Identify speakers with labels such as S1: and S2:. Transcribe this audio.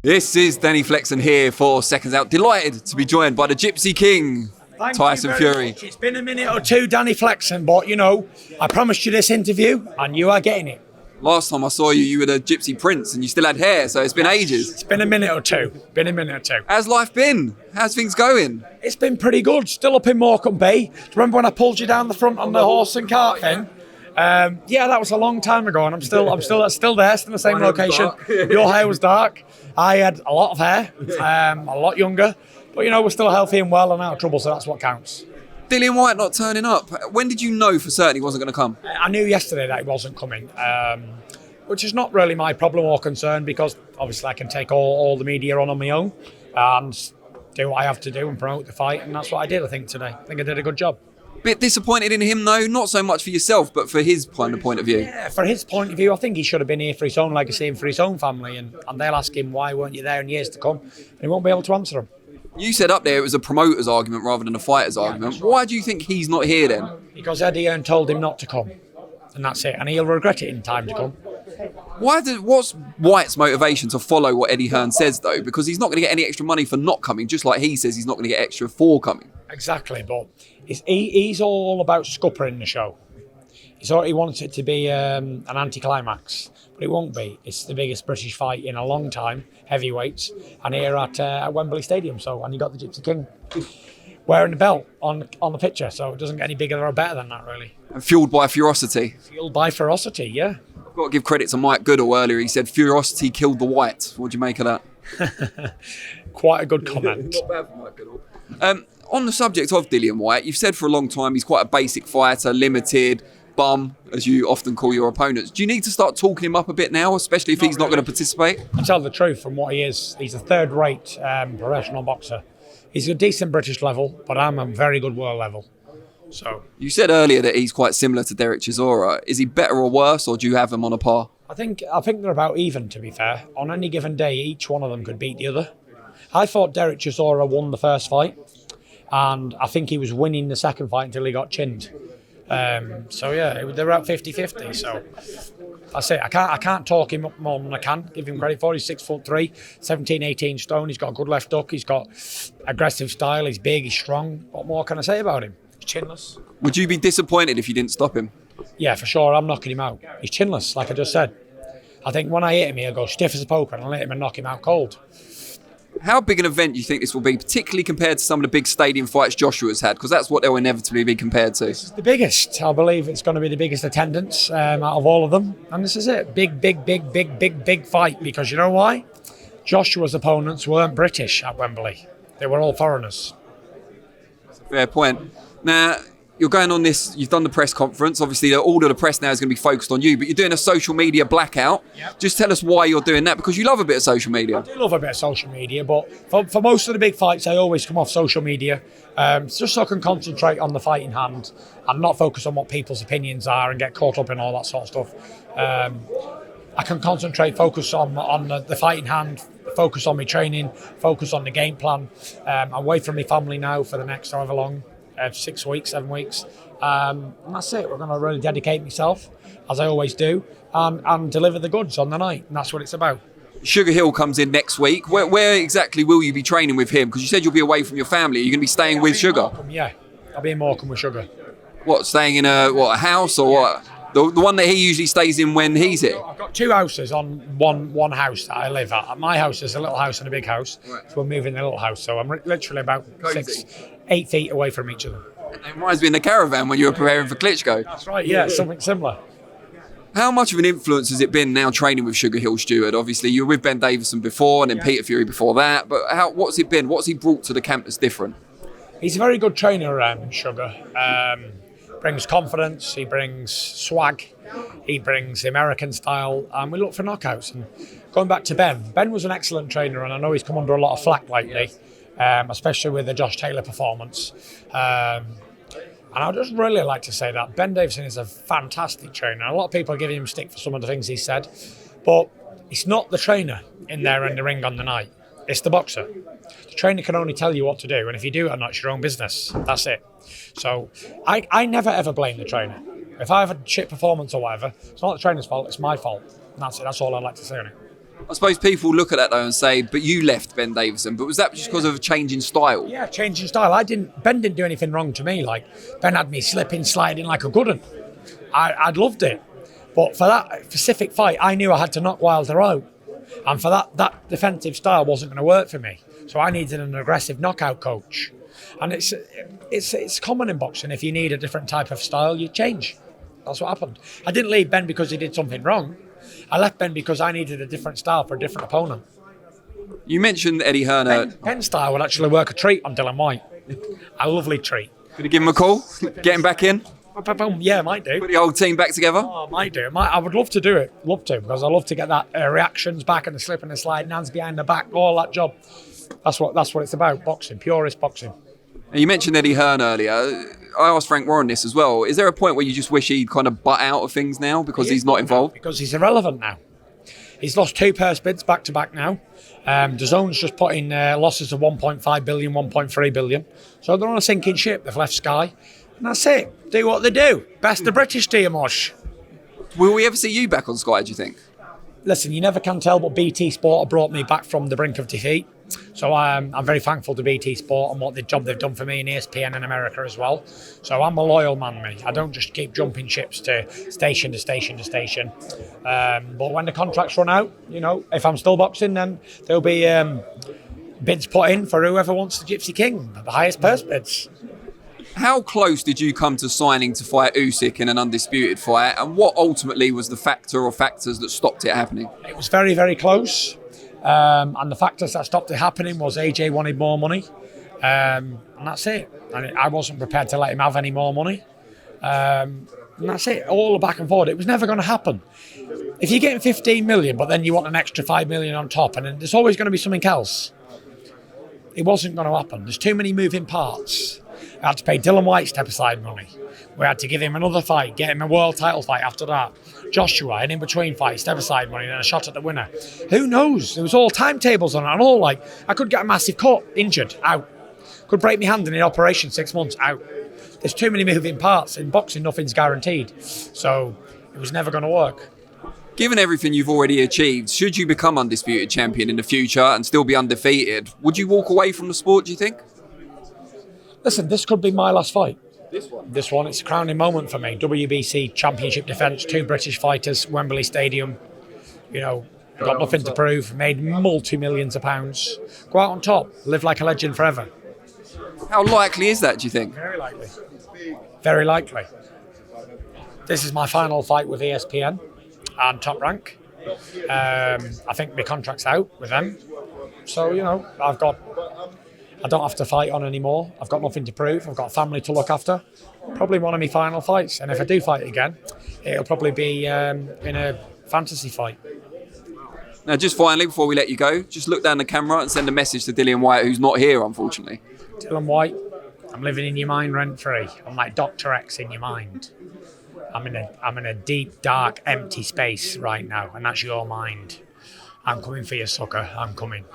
S1: This is Danny Flexen here for Seconds Out. Delighted to be joined by the Gypsy King, Tyson Fury.
S2: Much. It's been a minute or two, Danny Flexen, but you know, I promised you this interview and you are getting it.
S1: Last time I saw you, you were the Gypsy Prince and you still had hair, so it's been ages.
S2: It's been a minute or two.
S1: How's life been? How's things going?
S2: It's been pretty good. Still up in Morecambe Bay. Do you remember when I pulled you down the front on the horse and cart thing? Yeah, that was a long time ago, and I'm still there, still in the same location. Your hair was dark. I had a lot of hair, a lot younger, but you know, we're still healthy and well and out of trouble, so that's what counts.
S1: Dillian Whyte not turning up. When did you know for certain he wasn't going to come?
S2: I knew yesterday that he wasn't coming, which is not really my problem or concern, because obviously I can take all the media on my own and do what I have to do and promote the fight, and that's what I did, I think, today. I think I did a good job.
S1: Bit disappointed in him though, not so much for yourself, but for his point of view.
S2: Yeah, for his point of view, I think he should have been here for his own legacy and for his own family, and they'll ask him, why weren't you there in years to come? And he won't be able to answer them.
S1: You said up there it was a promoter's argument rather than a fighter's argument. Why do you think he's not here then?
S2: Because Eddie Hearn told him not to come, and that's it, and he'll regret it in time to come.
S1: What's Whyte's motivation to follow what Eddie Hearn says though? Because he's not going to get any extra money for not coming, just like he says he's not going to get extra for coming.
S2: Exactly, but he's all about scuppering the show. He wants it to be an anticlimax, but it won't be. It's the biggest British fight in a long time, heavyweights, and here at Wembley Stadium. And you got the Gypsy King wearing the belt on the picture, so it doesn't get any bigger or better than that, really.
S1: And fueled by ferocity.
S2: Fueled by ferocity, yeah.
S1: I've got to give credit to Mike Goodall earlier. He said ferocity killed the white. What do you make of that?
S2: Quite a good comment.
S1: Not bad for Mike Goodall. On the subject of Dillian Whyte, you've said for a long time he's quite a basic fighter, limited, bum, as you often call your opponents. Do you need to start talking him up a bit now, especially if he's not going to participate?
S2: I tell the truth, from what he is, he's a third-rate professional boxer. He's a decent British level, but I'm a very good world level. So
S1: you said earlier that he's quite similar to Derek Chisora. Is he better or worse, or do you have him on a par?
S2: I think they're about even, to be fair. On any given day, each one of them could beat the other. I thought Derek Chisora won the first fight, and I think he was winning the second fight until he got chinned. So yeah, they're at 50-50. So that's it. I can't talk him up more than I can give him credit for. He's 6'3", 17, 18 stone. He's got a good left hook. He's got aggressive style. He's big. He's strong. What more can I say about him? He's chinless.
S1: Would you be disappointed if you didn't stop him?
S2: Yeah, for sure. I'm knocking him out. He's chinless, like I just said. I think when I hit him, he'll go stiff as a poker, and I'll hit him and knock him out cold. How
S1: big an event do you think this will be, particularly compared to some of the big stadium fights Joshua's had? Because that's what they'll inevitably be compared to.
S2: This is the biggest. I believe it's going to be the biggest attendance out of all of them. And this is it. Big fight. Because you know why? Joshua's opponents weren't British at Wembley. They were all foreigners.
S1: That's a fair point. Now, you're going on this, you've done the press conference. Obviously, all of the press now is going to be focused on you, but you're doing a social media blackout. Yep. Just tell us why you're doing that, because you love a bit of social media.
S2: I do love a bit of social media, but for most of the big fights, I always come off social media just so I can concentrate on the fight in hand and not focus on what people's opinions are and get caught up in all that sort of stuff. I can concentrate, focus on the fight in hand, focus on my training, focus on the game plan. I'm away from my family now for the next however long. 6 weeks, 7 weeks, and that's it. We're going to really dedicate myself, as I always do, and deliver the goods on the night, and that's what it's about.
S1: Sugarhill comes in next week. Where exactly will you be training with him? Because you said you'll be away from your family. Are you going to be staying with Sugar?
S2: Morecambe, yeah, I'll be in Morecambe with Sugar.
S1: What, staying in a house or what? The one that he usually stays in when he's here?
S2: I've got two houses on one house that I live at. My house is a little house and a big house, right. So we're moving the little house. So I'm literally about 6-8 feet away from each other.
S1: It reminds me in the caravan when you were preparing for Klitschko.
S2: That's right, yeah, something similar.
S1: How much of an influence has it been now training with Sugarhill Steward? Obviously, you were with Ben Davison before and then Peter Fury before that, but what's it been? What's he brought to the camp that's different?
S2: He's a very good trainer, Sugar. Brings confidence, he brings swag, he brings the American style, and we look for knockouts. And going back to Ben was an excellent trainer, and I know he's come under a lot of flack lately, especially with the Josh Taylor performance. And I'd just really like to say that Ben Davison is a fantastic trainer. A lot of people are giving him stick for some of the things he said, but it's not the trainer in there in the ring on the night. It's the boxer. The trainer can only tell you what to do, and if you do it or not, it's your own business. That's it. So I never ever blame the trainer. If I have a shit performance or whatever, it's not the trainer's fault, it's my fault. And that's it. That's all I'd like to say on it.
S1: I suppose people look at that though and say, but you left Ben Davison, but was that just because of a change in style?
S2: Yeah, change in style. Ben didn't do anything wrong to me. Like, Ben had me slipping, sliding like a good one. I'd loved it. But for that specific fight, I knew I had to knock Wilder out. And for that defensive style wasn't going to work for me. So I needed an aggressive knockout coach. And it's common in boxing. If you need a different type of style, you change. That's what happened. I didn't leave Ben because he did something wrong. I left Ben because I needed a different style for a different opponent.
S1: You mentioned Eddie Hearn.
S2: Ben's style would actually work a treat on Dillian Whyte. A lovely treat.
S1: Gonna give him a call? Get him back in?
S2: Yeah, might do.
S1: Put the whole team back together?
S2: Oh, might do. I would love to do it. Love to, because I love to get that reactions back and the slip and the slide, hands behind the back, all that job. That's what it's about, boxing, purist boxing.
S1: And you mentioned Eddie Hearn earlier. I asked Frank Warren this as well. Is there a point where you just wish he'd kind of butt out of things now because he's not involved?
S2: Because he's irrelevant now. He's lost 2 purse bids back to back now. DAZN's just put in losses of 1.5 billion, 1.3 billion. So they're on a sinking ship. They've left Sky. And that's it. Do what they do. Best the British to you, Mosh.
S1: Will we ever see you back on Sky, do you think?
S2: Listen, you never can tell, but BT Sport have brought me back from the brink of defeat. So I'm very thankful to BT Sport and what the job they've done for me in ESPN in America as well. So I'm a loyal man, me. I don't just keep jumping ships to station to station to station. But when the contracts run out, if I'm still boxing, then there'll be bids put in for whoever wants the Gypsy King, the highest purse bids.
S1: How close did you come to signing to fight Usyk in an undisputed fight, and what ultimately was the factor or factors that stopped it happening?
S2: It was very, very close. And the factors that stopped it happening was AJ wanted more money. And that's it. And I wasn't prepared to let him have any more money. And that's it. All the back and forth. It was never going to happen. If you're getting 15 million, but then you want an extra 5 million on top, and then there's always going to be something else. It wasn't going to happen. There's too many moving parts. I had to pay Dillian Whyte step-aside money. We had to give him another fight, get him a world title fight after that. Joshua, an in-between fight, step-aside money, and a shot at the winner. Who knows? There was all timetables on it and all. Like, I could get a massive cut, injured, out. Could break my hand in an operation 6 months, out. There's too many moving parts. In boxing, nothing's guaranteed. So it was never going to work.
S1: Given everything you've already achieved, should you become undisputed champion in the future and still be undefeated, would you walk away from the sport, do you think?
S2: Listen, this could be my last fight. This one, it's a crowning moment for me. WBC Championship defence, 2 British fighters, Wembley Stadium. Got nothing to prove, made multi-millions of pounds. Go out on top, live like a legend forever.
S1: How likely is that, do you think?
S2: Very likely. Very likely. This is my final fight with ESPN and Top Rank. I think my contract's out with them. So, I don't have to fight on anymore. I've got nothing to prove. I've got a family to look after. Probably one of my final fights. And if I do fight again, it'll probably be in a fantasy fight.
S1: Now, just finally, before we let you go, just look down the camera and send a message to Dillian Whyte, who's not here, unfortunately.
S2: Dillian Whyte, I'm living in your mind rent-free. I'm like Dr. X in your mind. I'm in a deep, dark, empty space right now, and that's your mind. I'm coming for you, sucker. I'm coming.